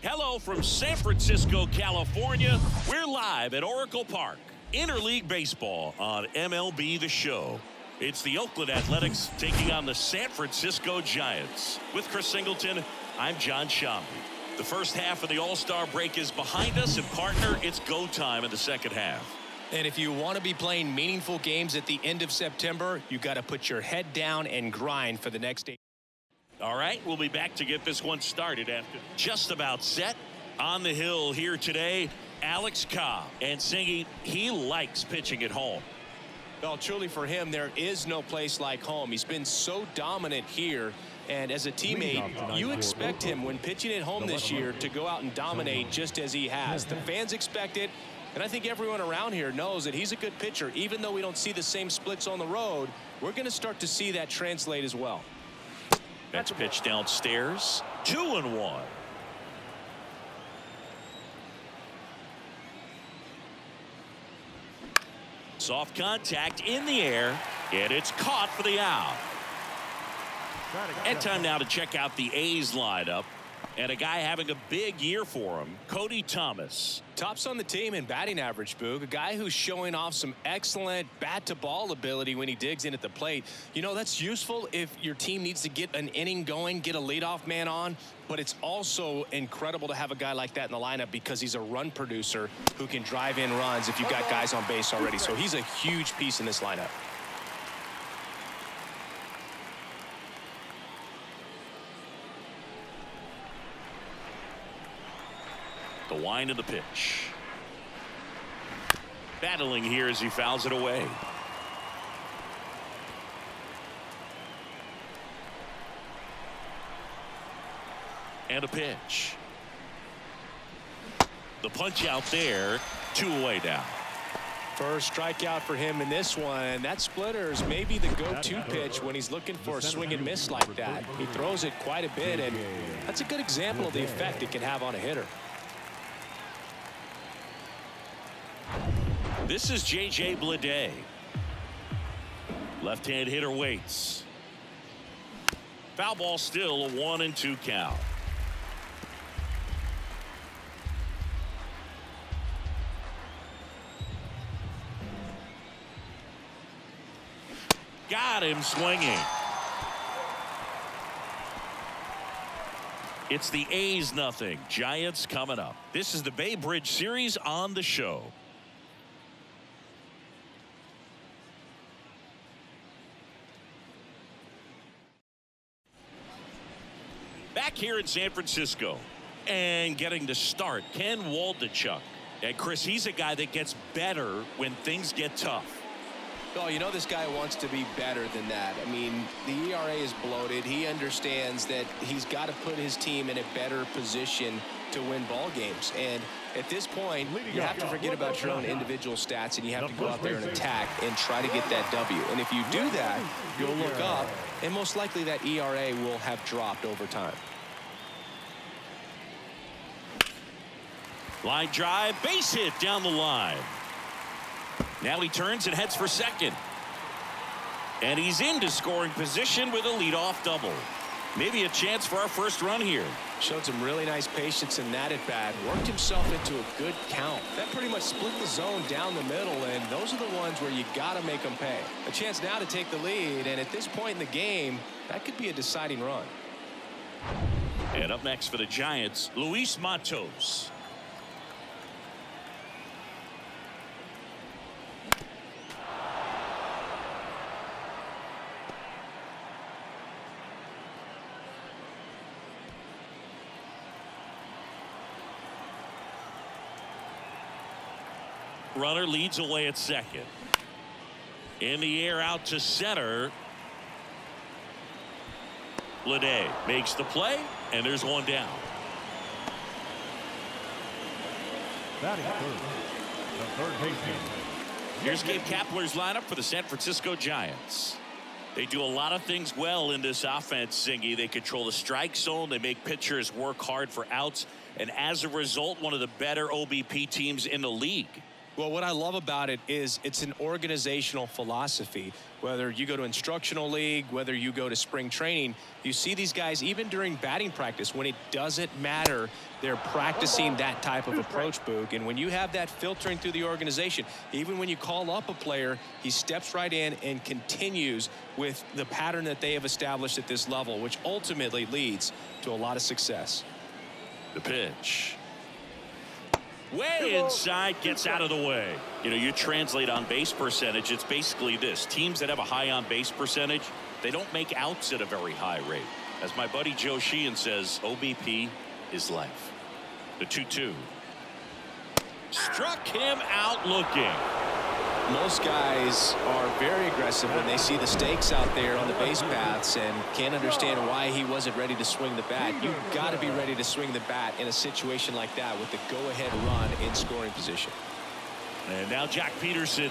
Hello from San Francisco, California. We're live at Oracle Park. Interleague Baseball on MLB The Show. It's the Oakland Athletics taking on the San Francisco Giants. With Chris Singleton, I'm John Shambi. The first half of the All-Star break is behind us, and partner, it's go time in the second half. And if you want to be playing meaningful games at the end of September, you got to put your head down and grind for the next 8. All right, we'll be back to get this one started after just about set. On the hill here today, Alex Cobb. And Singy, he likes pitching at home. Well, truly for him, there is no place like home. He's been so dominant here. And as a teammate, you expect him when pitching at home this year to go out and dominate just as he has. The fans expect it. And I think everyone around here knows that he's a good pitcher. Even though we don't see the same splits on the road, we're going to start to see that translate as well. Next pitch downstairs. 2-1. Soft contact in the air, and it's caught for the out. And time now to check out the A's lineup. And a guy having a big year for him, Cody Thomas. Tops on the team in batting average, Boog. A guy who's showing off some excellent bat-to-ball ability when he digs in at the plate. You know, that's useful if your team needs to get an inning going, get a leadoff man on. But it's also incredible to have a guy like that in the lineup because he's a run producer who can drive in runs if you've got guys on base already. So he's a huge piece in this lineup. The wind of the pitch. Battling here as he fouls it away. And a pitch. The punch out there. 2 away now. First strikeout for him in this one. That splitter is maybe the go-to pitch when he's looking for a swing and miss like that. He throws it quite a bit, and that's a good example of the effect it can have on a hitter. This is J.J. Bleday. Left-hand hitter waits. Foul ball still, a 1-2 count. Got him swinging. It's the A's 0. Giants coming up. This is the Bay Bridge Series on the show. Back here in San Francisco and getting to start, Ken Waldichuk. And Chris, he's a guy that gets better when things get tough. Oh, you know this guy wants to be better than that. I mean, the ERA is bloated. He understands that he's got to put his team in a better position to win ball games. And at this point, you have to forget about your own individual stats, and you have to go out there and attack and try to get that W. And if you do that, you'll look up, and most likely that ERA will have dropped over time. Line drive, base hit down the line. Now he turns and heads for second. And he's into scoring position with a leadoff double. Maybe a chance for our first run here. Showed some really nice patience in that at bat. Worked himself into a good count. That pretty much split the zone down the middle, and those are the ones where you got to make them pay. A chance now to take the lead, and at this point in the game, that could be a deciding run. And up next for the Giants, Luis Matos. Runner leads away at second. In the air out to center. Bleday makes the play, and there's one down. Batting third, the third baseman. Here's Gabe Kapler's lineup for the San Francisco Giants. They do a lot of things well in this offense, Singy. They control the strike zone. They make pitchers work hard for outs. And as a result, one of the better OBP teams in the league. Well, what I love about it is it's an organizational philosophy. Whether you go to instructional league, whether you go to spring training, you see these guys even during batting practice when it doesn't matter. They're practicing that type of approach, Boog. And when you have that filtering through the organization, even when you call up a player, he steps right in and continues with the pattern that they have established at this level, which ultimately leads to a lot of success. The pitch. Way inside, gets out of the way. You know, you translate on base percentage, it's basically this. Teams that have a high on base percentage, they don't make outs at a very high rate. As my buddy Joe Sheehan says, OBP is life. The 2-2. Struck him out looking. Most guys are very aggressive when they see the stakes out there on the base paths and can't understand why he wasn't ready to swing the bat. You've got to be ready to swing the bat in a situation like that with the go-ahead run in scoring position. And now Jack Peterson.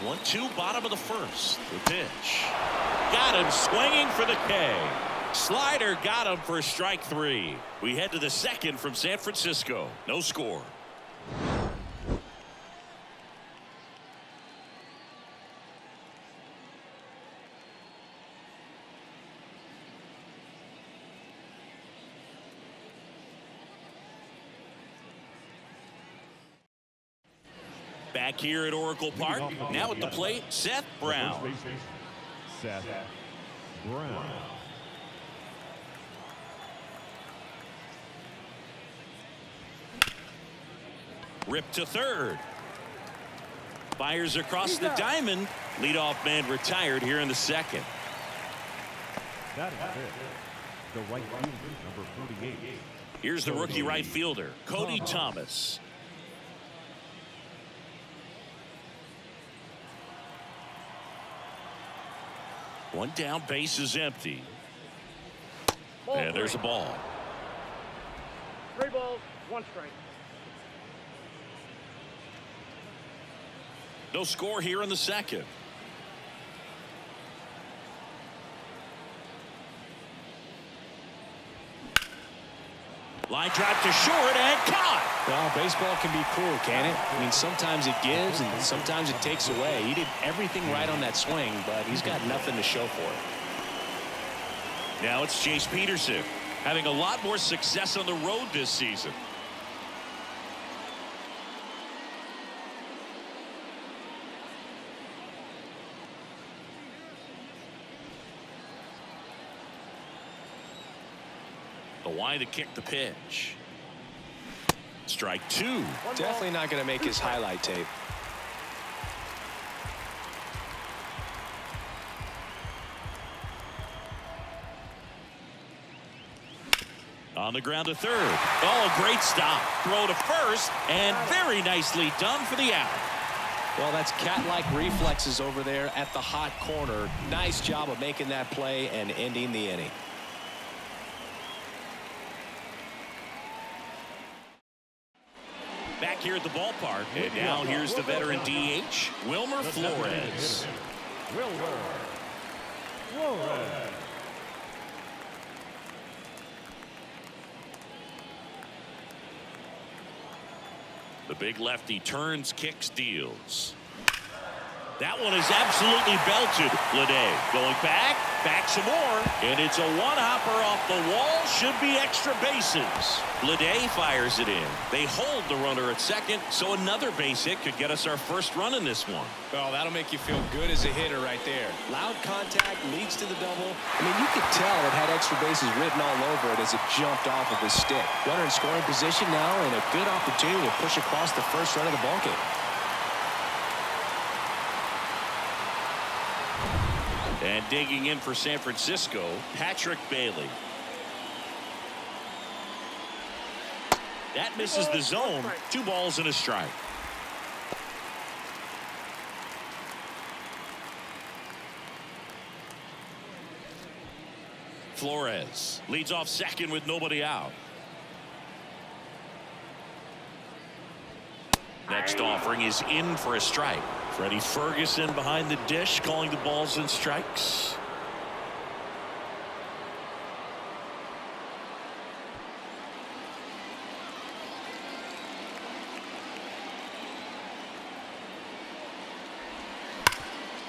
1-2, bottom of the first. The pitch. Got him swinging for the K. Slider got him for strike 3. We head to the second from San Francisco. No score. Back here at Oracle Park. Now at the plate, Seth Brown. Seth Brown. Ripped to third. Fires across the diamond. Leadoff man retired here in the second. That is it. The right fielder, number 48. Here's the rookie right fielder, Cody Thomas. One down, base is empty. And there's a ball. 3 balls, 1 strike. No score here in the second. Line drive to short and caught. Well, baseball can be cruel, can it? I mean, sometimes it gives and sometimes it takes away. He did everything right on that swing, but he's got nothing to show for it. Now it's Chase Peterson, having a lot more success on the road this season. The wide to kick the pitch. Strike 2. Definitely not going to make his highlight tape. On the ground to third. Oh, a great stop. Throw to first, and very nicely done for the out. Well, that's cat-like reflexes over there at the hot corner. Nice job of making that play and ending the inning. Back here at the ballpark, and now here's the veteran DH, Wilmer Flores. Wilmer Flores. The big lefty turns, kicks, deals. That one is absolutely belted. Leday going back some more, and it's a one-hopper off the wall. Should be extra bases. Leday fires it in. They hold the runner at second, so another base hit could get us our first run in this one. Well, that'll make you feel good as a hitter right there. Loud contact leads to the double. I mean, you could tell it had extra bases written all over it as it jumped off of his stick. Runner in scoring position now, and a good opportunity to push across the first run of the ballgame. And digging in for San Francisco, Patrick Bailey. That misses the zone. 2 balls and a strike. Flores leads off second with nobody out. Next offering is in for a strike. Freddie Ferguson behind the dish, calling the balls and strikes.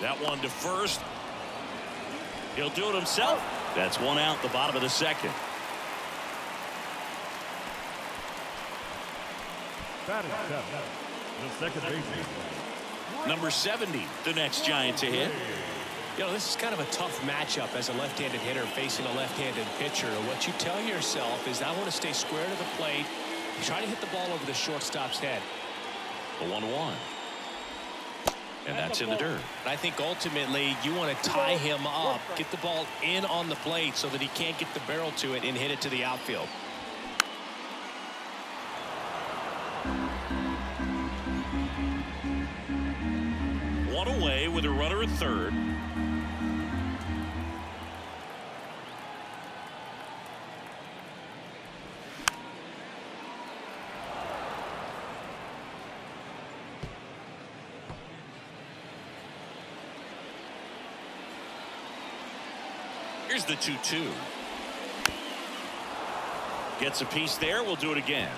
That one to first. He'll do it himself. That's one out the bottom of the second. Batting seven, the second baseman. Number 70, the next Giant to hit. You know, this is kind of a tough matchup as a left-handed hitter facing a left-handed pitcher. What you tell yourself is, I want to stay square to the plate, try to hit the ball over the shortstop's head. The 1-1. And that's in the dirt. I think ultimately you want to tie him up, get the ball in on the plate so that he can't get the barrel to it and hit it to the outfield. One away with a runner at third. Here's the 2-2. Gets a piece there. We'll do it again.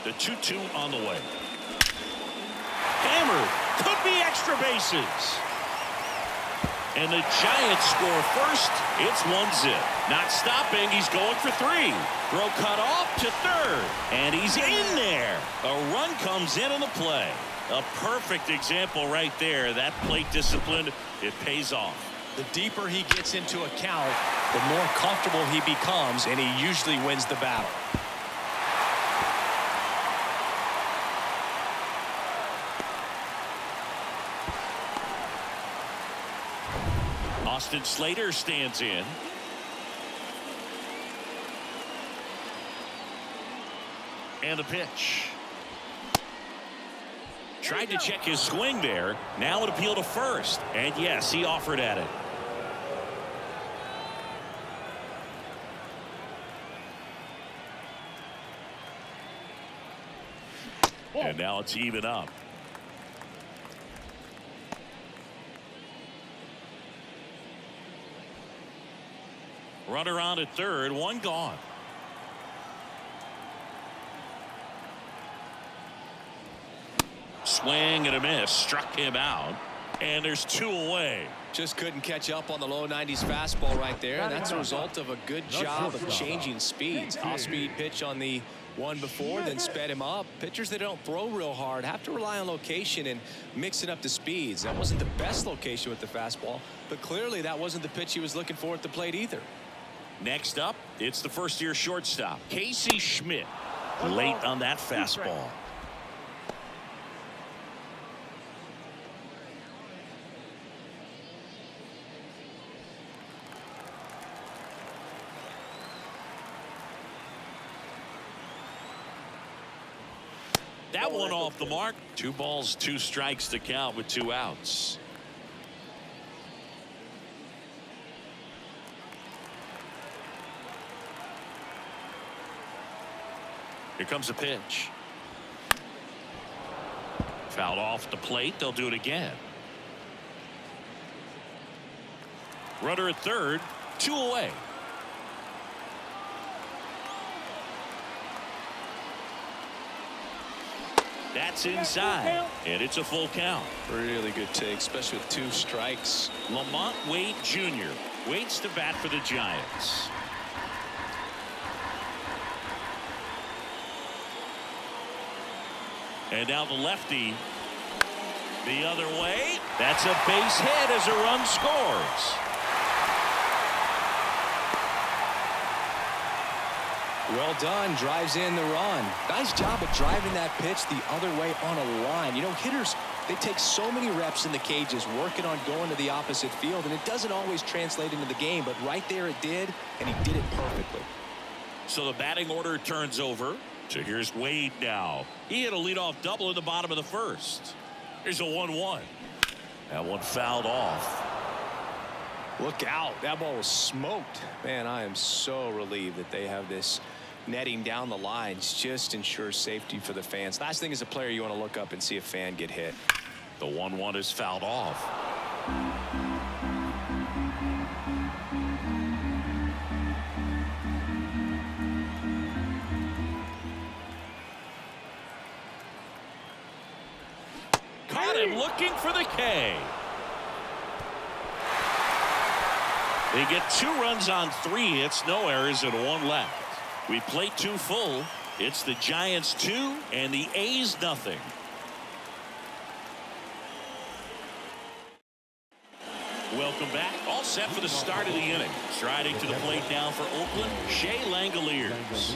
The 2-2 on the way. Hammered. Could be extra bases. And the Giants score first. It's 1-0. Not stopping. He's going for 3. Throw cut off to third. And he's in there. A run comes in on the play. A perfect example right there. That plate discipline, it pays off. The deeper he gets into a count, the more comfortable he becomes, and he usually wins the battle. Austin Slater stands in. And the pitch. Tried to check his swing there. Now an appeal to first. And yes, he offered at it. And now it's even up. Runner on at third, one gone. Swing and a miss, struck him out, and there's 2 away. Just couldn't catch up on the low 90s fastball right there, and that's a result of a good job of changing speeds. Off-speed pitch on the one before, then sped him up. Pitchers that don't throw real hard have to rely on location and mixing up the speeds. That wasn't the best location with the fastball, but clearly that wasn't the pitch he was looking for at the plate either. Next up, it's the first-year shortstop, Casey Schmidt. Late on that fastball. That one off the mark. 2 balls, 2 strikes to count with 2 outs. Here comes a pitch. Fouled off the plate. They'll do it again. Runner at third. 2 away. That's inside, and it's a full count. Really good take, especially with 2 strikes. Lamont Wade Jr. waits to bat for the Giants. And now the lefty the other way. That's a base hit as a run scores. Well done, drives in the run. Nice job of driving that pitch the other way on a line. You know, hitters, they take so many reps in the cages working on going to the opposite field, and it doesn't always translate into the game, but right there it did, and he did it perfectly. So the batting order turns over. So here's Wade now. He hit a leadoff double in the bottom of the first. Here's a 1-1. That one fouled off. Look out. That ball was smoked. Man, I am so relieved that they have this netting down the lines. Just ensures safety for the fans. Last thing as a player, you want to look up and see a fan get hit. The 1-1 is fouled off. looking for the K. They get 2 runs on 3 hits, no errors, and 1 left. We play 2 full. It's the Giants 2 and the A's nothing. Welcome back. All set for the start of the inning. Striding to the plate now for Oakland, Shea Langoliers.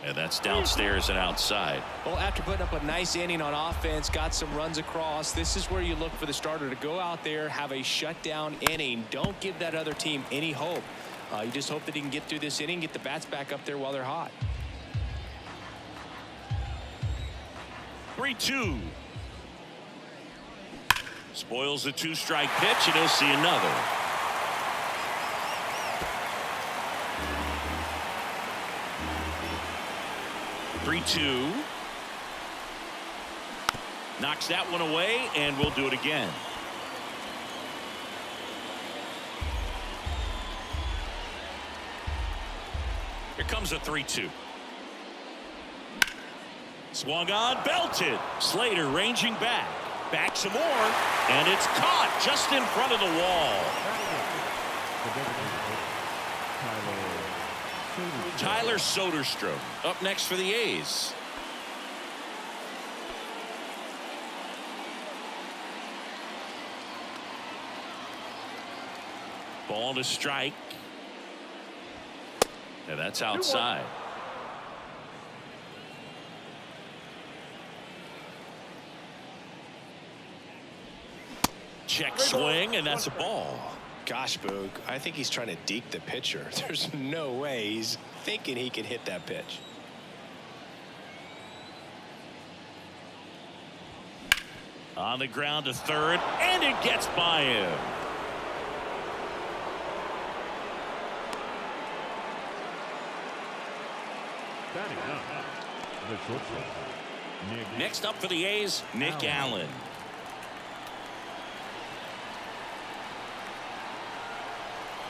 And that's downstairs and outside. Well, after putting up a nice inning on offense, got some runs across, this is where you look for the starter to go out there, have a shutdown inning. Don't give that other team any hope. You just hope that he can get through this inning, get the bats back up there while they're hot. 3-2. Spoils the 2-strike pitch, and he'll see another. Three-two. Knocks that one away, and we'll do it again. Here comes a 3-2. Swung on, belted. Slater ranging back. Back some more, and it's caught just in front of the wall. Tyler Soderstrom up next for the A's. Ball to strike. And that's outside. Check swing, and that's a ball. Gosh, Boog, I think he's trying to deke the pitcher. There's no way he's thinking he can hit that pitch. On the ground to third, and it gets by him. Next up for the A's, Nick Allen.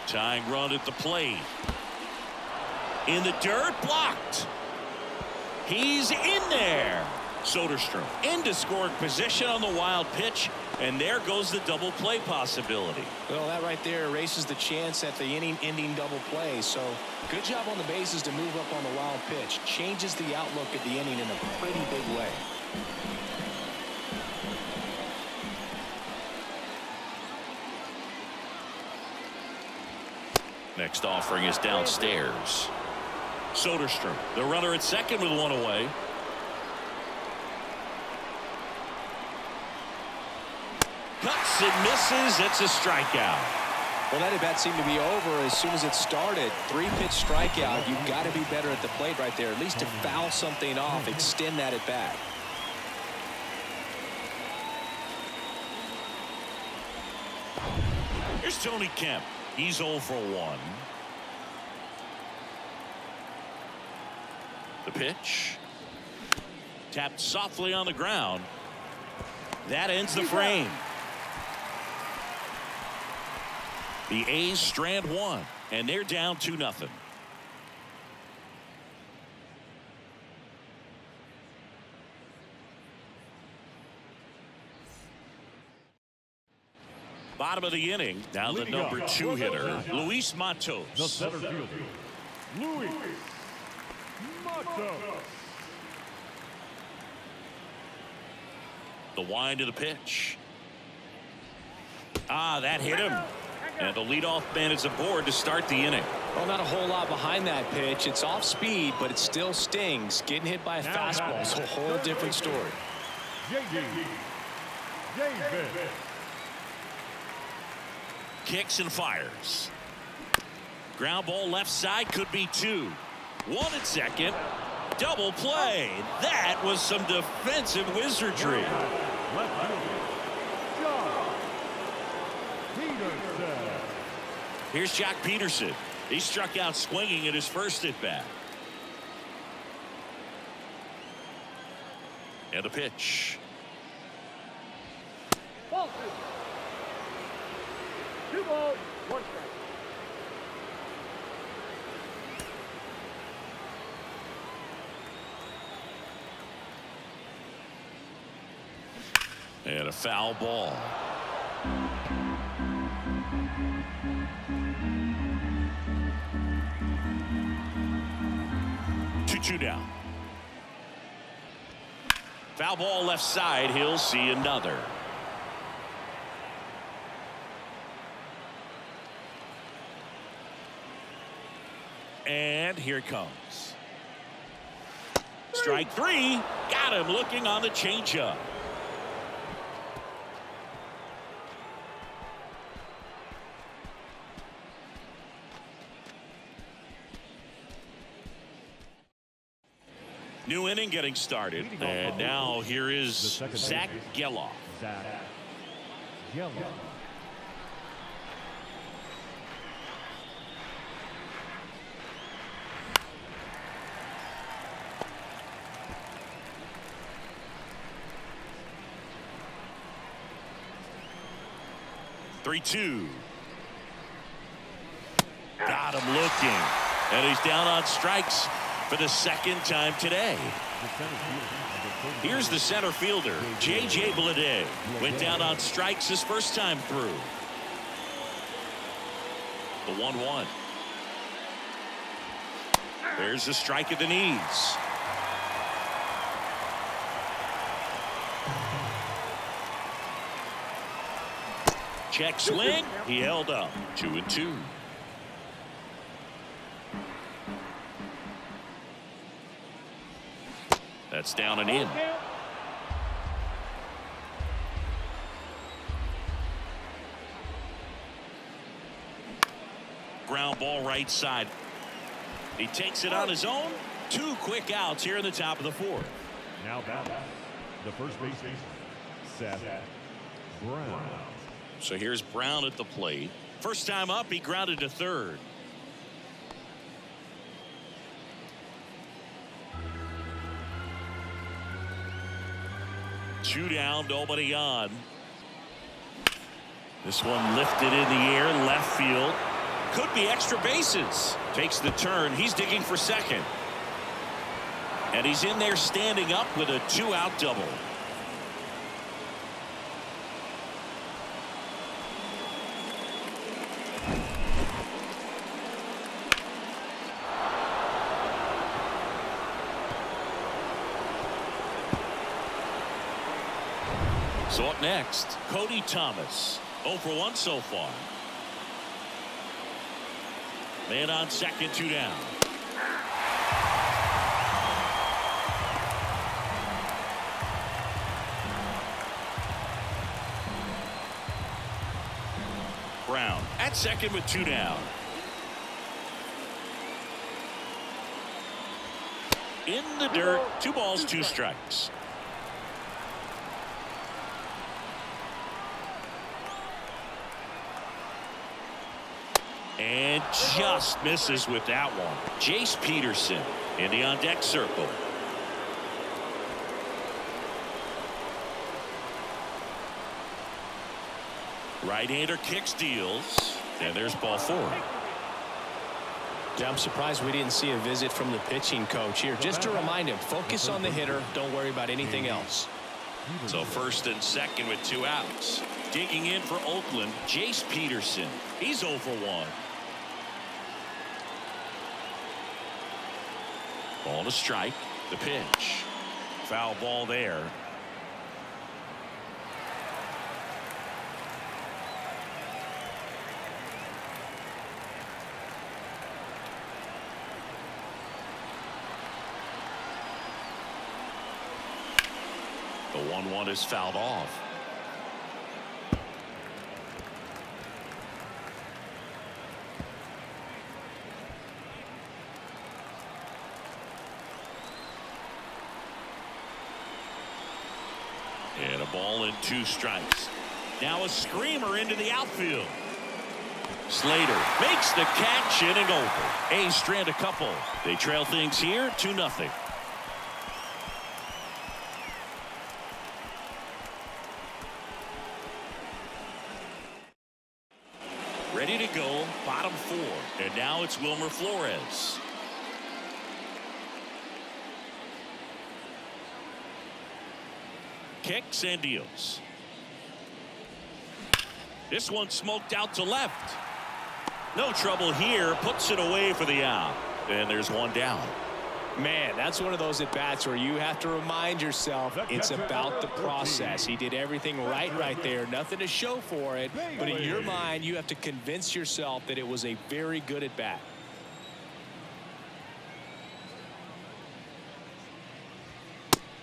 Tying run at the plate. In the dirt, blocked. He's in there. Soderstrom into scoring position on the wild pitch, and there goes the double play possibility. Well, that right there erases the chance at the inning-ending double play. So good job on the bases to move up on the wild pitch. Changes the outlook at the inning in a pretty big way. Next offering is downstairs. Soderstrom, the runner at second with one away. Cuts and misses. It's a strikeout. Well, that at bat seemed to be over as soon as it started. 3-pitch strikeout. You've got to be better at the plate right there, at least to foul something off, extend that at bat. Here's Tony Kemp. He's 0 for 1. The pitch. Tapped softly on the ground. That ends the frame. The A's strand 1, and they're down 2-0. Bottom of the inning. Now the number 2 hitter, Luis Matos. The center fielder, Luis Matos. The wind of the pitch. That hit him. And the leadoff man is aboard to start the inning. Well, not a whole lot behind that pitch. It's off speed, but it still stings. Getting hit by a fastball is a whole different story. Kicks and fires. Ground ball left side, could be 2. 1 at second. Double play. That was some defensive wizardry. Here's Jock Peterson. He struck out swinging at his first at bat. And the pitch. Ball 2. 2 balls, 1 strike. And a foul ball. 2-2 down. Foul ball left side. He'll see another. And here it comes. Strike three. Got him looking on the changeup. New inning getting started. And now here is Zach Geloff. Zach Geloff. Three-two. Got him looking. And he's down on strikes for the second time today. Here's the center fielder, J.J. Bleday. Went down on strikes his first time through. The 1-1. There's a strike at the knees. Check swing. He held up. 2-2. That's down and in. Ground ball right side. He takes it on his own. 2 quick outs here in the top of the 4th. Now batting the first baseman, Seth Brown. So here's Brown at the plate. First time up, he grounded to third. Two down, nobody on. This one lifted in the air, left field. Could be extra bases. Takes the turn. He's digging for second. And he's in there standing up with a 2-out double. So up next, Cody Thomas. 0 for 1 so far. Man on second, 2 down. Brown at second with 2 down. In the dirt, 2 balls, 2 strikes. And just misses with that one. Jace Peterson in the on-deck circle. Right-hander kicks, deals, and there's ball 4. Yeah, I'm surprised we didn't see a visit from the pitching coach here. Just to remind him, focus on the hitter. Don't worry about anything else. So first and second with 2 outs. Digging in for Oakland, Jace Peterson. He's 0 for 1. Ball to strike. The pitch. Foul ball there. The 1-1 is fouled off. And a ball and 2 strikes. Now a screamer into the outfield. Slater makes the catch, inning over. A's strand a couple. They trail things here 2-0. Ready to go, bottom 4. And now it's Wilmer Flores. Kicks and deals. This one smoked out to left. No trouble here. Puts it away for the out. And there's one down. Man, that's one of those at-bats where you have to remind yourself it's about the process. He did everything right there. Nothing to show for it. But in your mind, you have to convince yourself that it was a very good at-bat.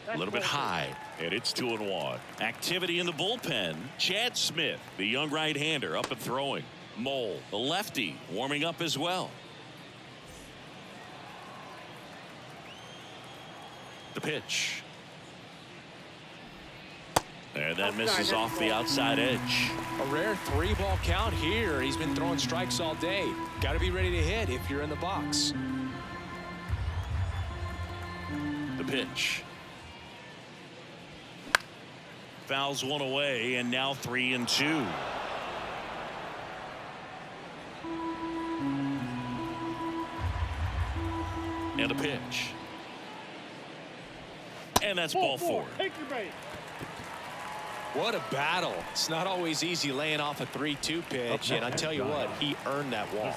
A little bit high, and it's 2-1. Activity in the bullpen. Chad Smith, the young right-hander, up and throwing. Mole, the lefty, warming up as well. The pitch. And that misses off the outside edge. A rare 3-ball count here. He's been throwing strikes all day. Got to be ready to hit if you're in the box. The pitch. Fouls one away, and now 3-2. And a pitch. And that's ball 4. Take your base. What a battle. It's not always easy laying off a 3-2 pitch, and I tell you what, he earned that walk.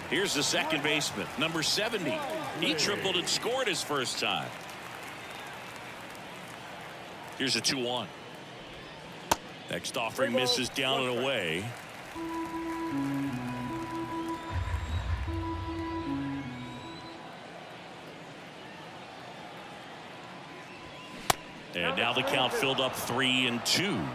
Here's the second baseman, number 70. He tripled and scored his first time. Here's a 2-1. Next offering misses down and away. And now the count filled up 3-2.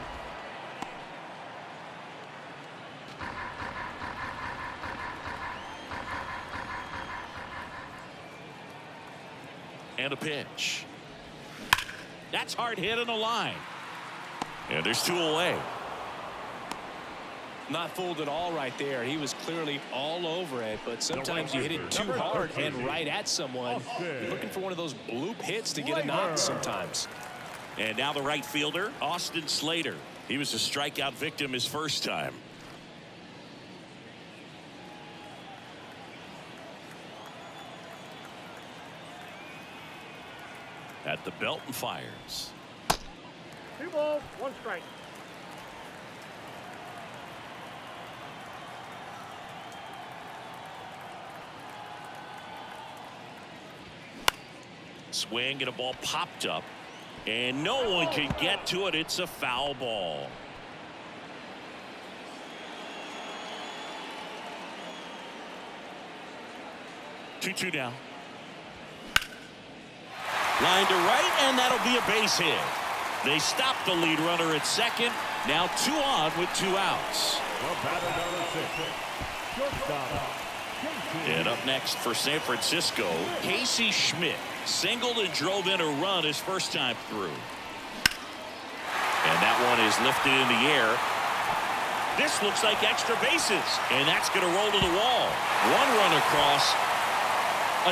And a pitch. That's hard hit on the line. And there's 2 away. Not fooled at all right there. He was clearly all over it, but sometimes you hit it too hard and right at someone. You're looking for one of those bloop hits to get a knock sometimes. And now the right fielder, Austin Slater. He was a strikeout victim his first time. At the belt and fires. 2 balls, 1 strike. Swing and a ball popped up. And no one can get to it. It's a foul ball. Two down. Line to right, and that'll be a base hit. They stop the lead runner at second. Now 2 on with 2 outs. And up next for San Francisco, Casey Schmidt. Singled and drove in a run his first time through. And that one is lifted in the air. This looks like extra bases, and that's going to roll to the wall. 1 run across.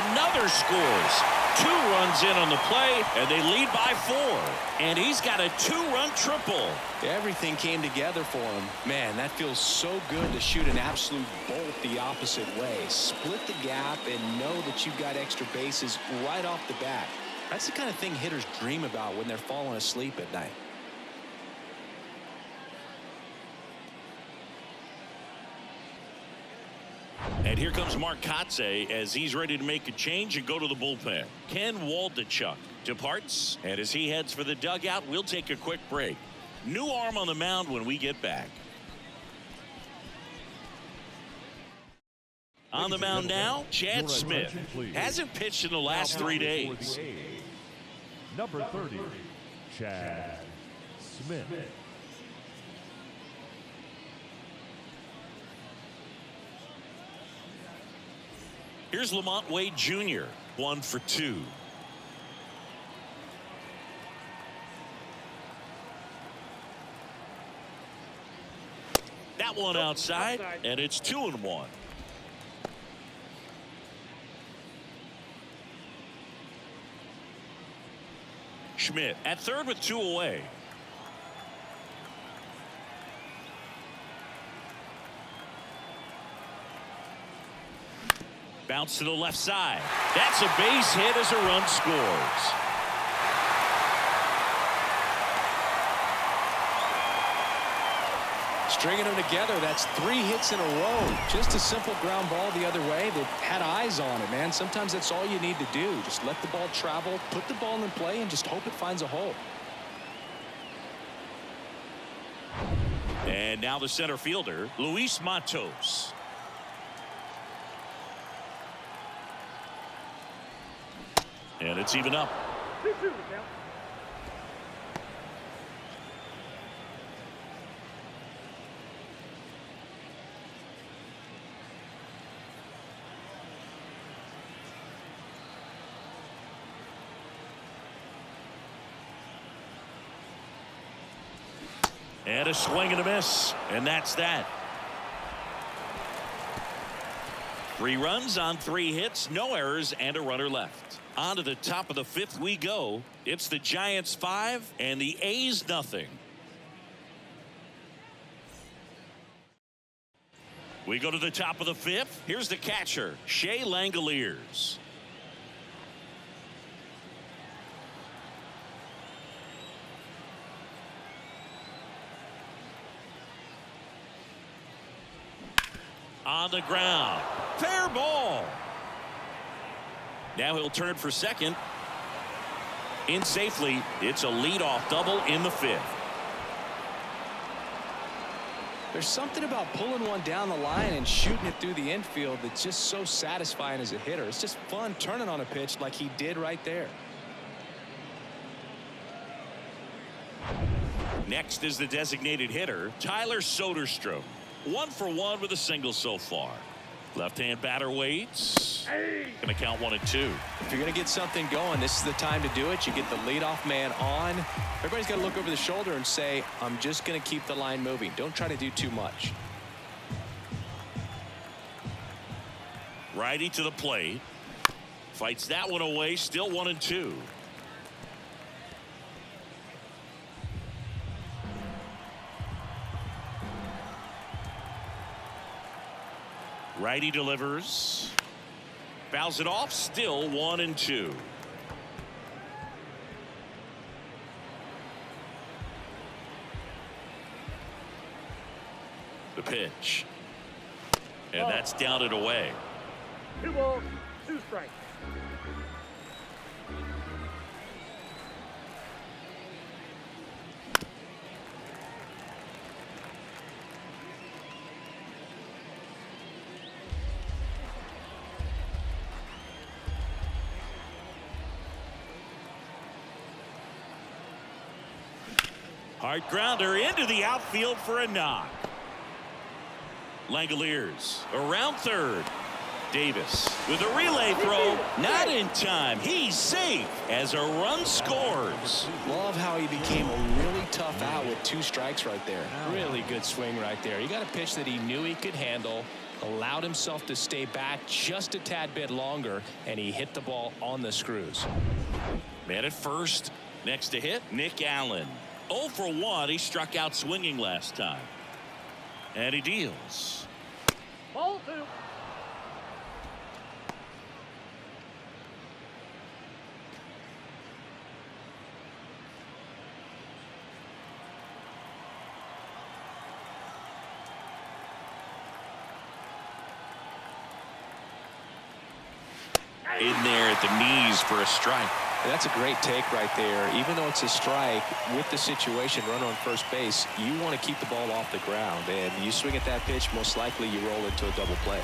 Another scores. 2 runs in on the play, and they lead by 4. And he's got a 2-run triple. Everything came together for him. Man, that feels so good to shoot an absolute bolt the opposite way. Split the gap and know that you've got extra bases right off the bat. That's the kind of thing hitters dream about when they're falling asleep at night. And here comes Mark Kotze as he's ready to make a change and go to the bullpen. Ken Waldachuk departs, and as he heads for the dugout, we'll take a quick break. New arm on the mound when we get back. On the mound now, Chad Smith. Hasn't pitched in the last 3 days. Number 30, Chad Smith. Here's Lamont Wade Jr. 1 for 2. That one outside, and it's 2-1. Schmidt at third with 2 away. Bounce to the left side. That's a base hit as a run scores. Stringing them together, that's 3 hits in a row. Just a simple ground ball the other way that had eyes on it, man. Sometimes that's all you need to do. Just let the ball travel, put the ball in play, and just hope it finds a hole. And now the center fielder, Luis Matos. And it's even up. 2-2 the count. And a swing and a miss. And that's that. 3 runs on 3 hits, no errors, and a runner left. On to the top of the 5th we go. It's the Giants 5 and the A's nothing. We go to the top of the 5th. Here's the catcher, Shea Langoliers. On the ground. Fair ball. Now he'll turn for second. In safely. It's a leadoff double in the 5th. There's something about pulling one down the line and shooting it through the infield that's just so satisfying as a hitter. It's just fun turning on a pitch like he did right there. Next is the designated hitter, Tyler Soderstrom. 1 for 1 with a single so far. Left-hand batter waits. Gonna count 1 and 2. If you're going to get something going, this is the time to do it. You get the leadoff man on. Everybody's got to look over the shoulder and say, I'm just going to keep the line moving. Don't try to do too much. Righty to the plate. Fights that one away. Still 1 and 2. Righty delivers. Fouls it off. Still 1 and 2. The pitch. And that's down and away. 2 balls, 2 strikes. Hard grounder into the outfield for a knock. Langoliers around third. Davis with a relay throw. Not in time. He's safe as a run scores. Love how he became a really tough out with 2 strikes right there. Really good swing right there. He got a pitch that he knew he could handle, allowed himself to stay back just a tad bit longer, and he hit the ball on the screws. Man at first. Next to hit, Nick Allen. 0 for 1. He struck out swinging last time. And he deals. Ball 2. In there at the knees for a strike. And that's a great take right there. Even though it's a strike, with the situation, run on first base, you want to keep the ball off the ground. And you swing at that pitch, most likely you roll into a double play.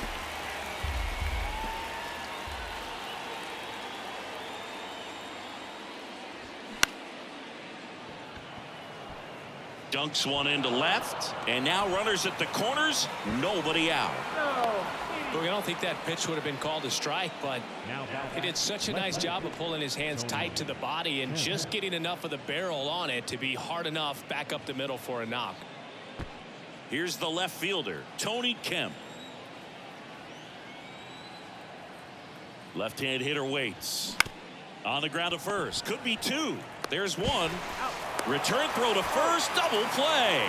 Dunks one into left. And now runners at the corners. Nobody out. No. Look, I don't think that pitch would have been called a strike, but he did such a nice job of pulling his hands tight to the body and just getting enough of the barrel on it to be hard enough back up the middle for a knock. Here's the left fielder, Tony Kemp. Left-hand hitter waits. On the ground to first. Could be 2. There's 1. Return throw to first. Double play.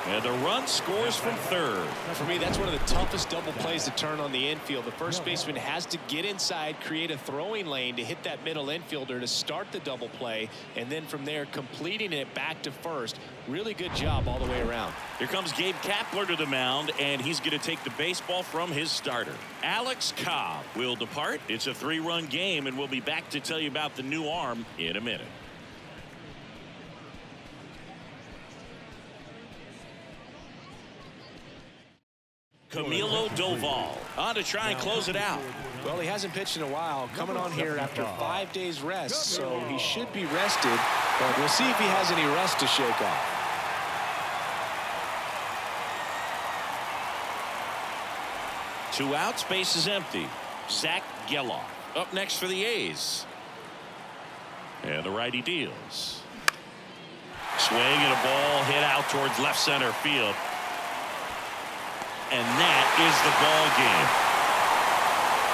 And the run scores from third. For me, that's one of the toughest double plays to turn on the infield. The first baseman has to get inside, create a throwing lane to hit that middle infielder to start the double play, and then from there completing it back to first. Really good job all the way around. Here comes Gabe Kapler to the mound, and he's going to take the baseball from his starter. Alex Cobb will depart. It's a 3-run game, and we'll be back to tell you about the new arm in a minute. Camilo Doval on to try and close it out. Well, he hasn't pitched in a while, coming on here after 5 days rest, so he should be rested, but we'll see if he has any rust to shake off. Two outs, base is empty. Zach Geloff up next for the A's. And the righty deals. Swing and a ball hit out towards left center field. And that is the ball game.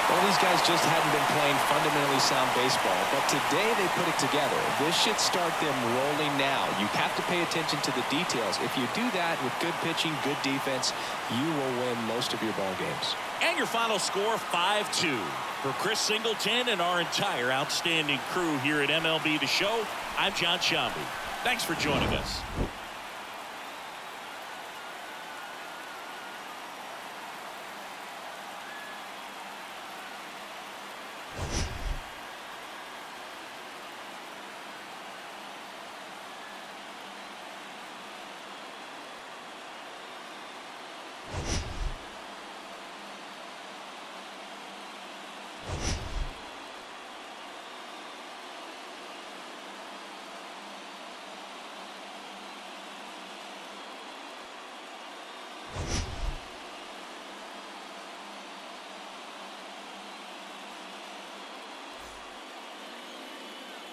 Well, these guys just hadn't been playing fundamentally sound baseball, but today they put it together. This should start them rolling now. You have to pay attention to the details. If you do that with good pitching, good defense, you will win most of your ball games. And your final score, 5-2. For Chris Singleton and our entire outstanding crew here at MLB The Show, I'm John Shambi. Thanks for joining us.